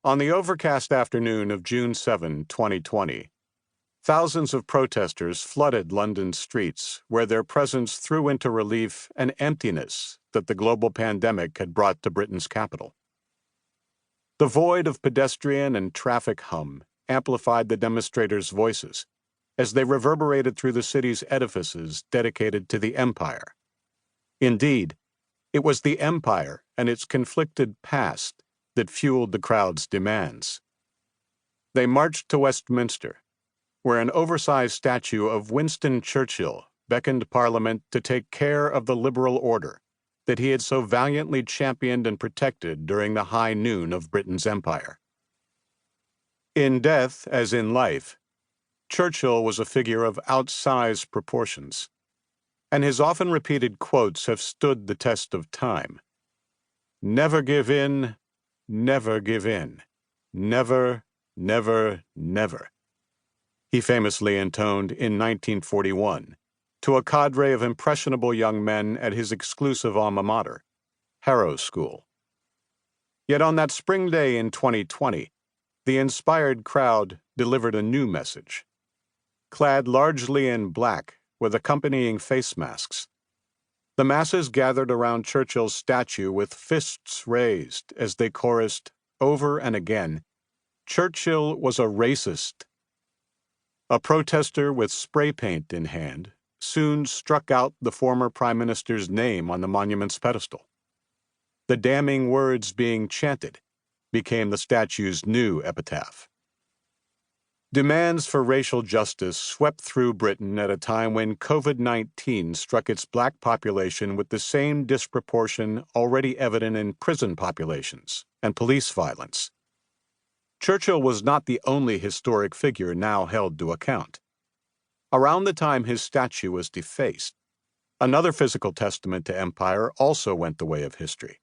On the overcast afternoon of June 7, 2020, thousands of protesters flooded London's streets, where their presence threw into relief an emptiness that the global pandemic had brought to Britain's capital. The void of pedestrian and traffic hum amplified the demonstrators' voices as they reverberated through the city's edifices dedicated to the empire. Indeed, it was the empire and its conflicted past that fueled the crowd's demands. They marched to Westminster, where an oversized statue of Winston Churchill beckoned Parliament to take care of the liberal order that he had so valiantly championed and protected during the high noon of Britain's empire. In death, as in life, Churchill was a figure of outsized proportions, and his often repeated quotes have stood the test of time. Never give in, never give in, never, never, never, he famously intoned in 1941 to a cadre of impressionable young men at his exclusive alma mater, Harrow School. Yet on that spring day in 2020, the inspired crowd delivered a new message. Clad largely in black with accompanying face masks, the masses gathered around Churchill's statue with fists raised as they chorused over and again, "Churchill was a racist." A protester with spray paint in hand soon struck out the former Prime Minister's name on the monument's pedestal. The damning words being chanted became the statue's new epitaph. Demands for racial justice swept through Britain at a time when COVID-19 struck its black population with the same disproportion already evident in prison populations and police violence. Churchill was not the only historic figure now held to account. Around the time his statue was defaced, another physical testament to empire also went the way of history.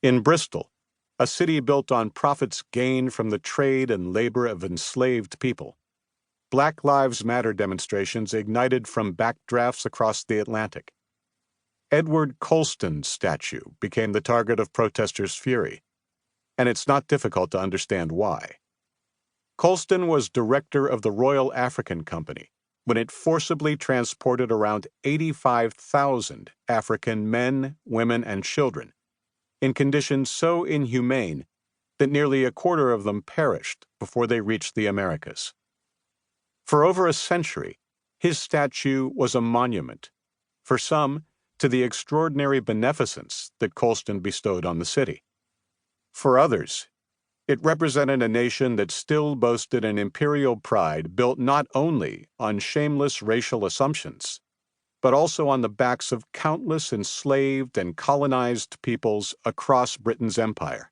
In Bristol, a city built on profits gained from the trade and labor of enslaved people, Black Lives Matter demonstrations ignited from backdrafts across the Atlantic. Edward Colston's statue became the target of protesters' fury, and it's not difficult to understand why. Colston was director of the Royal African Company when it forcibly transported around 85,000 African men, women, and children in conditions so inhumane that nearly a quarter of them perished before they reached the Americas. For over a century, his statue was a monument, for some, to the extraordinary beneficence that Colston bestowed on the city. For others, it represented a nation that still boasted an imperial pride built not only on shameless racial assumptions, but also on the backs of countless enslaved and colonized peoples across Britain's empire.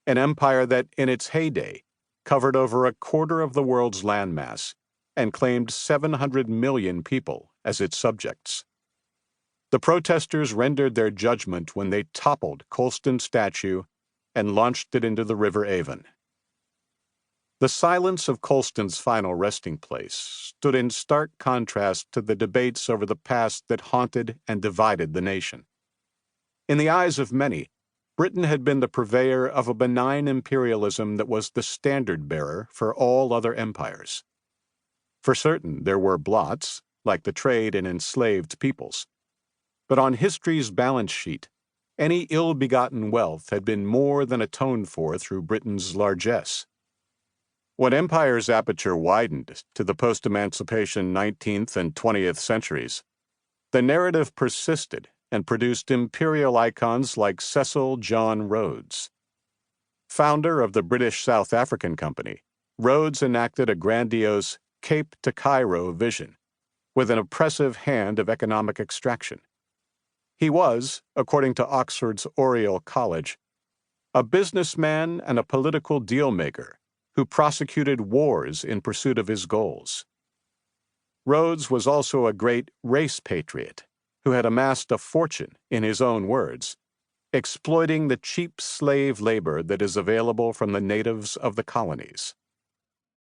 An empire that, in its heyday, covered over a quarter of the world's landmass and claimed 700 million people as its subjects. The protesters rendered their judgment when they toppled Colston's statue and launched it into the River Avon. The silence of Colston's final resting place stood in stark contrast to the debates over the past that haunted and divided the nation. In the eyes of many, Britain had been the purveyor of a benign imperialism that was the standard-bearer for all other empires. For certain, there were blots, like the trade in enslaved peoples. But on history's balance sheet, any ill-begotten wealth had been more than atoned for through Britain's largesse. When empire's aperture widened to the post-emancipation 19th and 20th centuries, the narrative persisted and produced imperial icons like Cecil John Rhodes. Founder of the British South African Company, Rhodes enacted a grandiose Cape to Cairo vision with an oppressive hand of economic extraction. He was, according to Oxford's Oriel College, a businessman and a political deal-maker who prosecuted wars in pursuit of his goals. Rhodes was also a great race patriot who had amassed a fortune, in his own words, exploiting the cheap slave labor that is available from the natives of the colonies.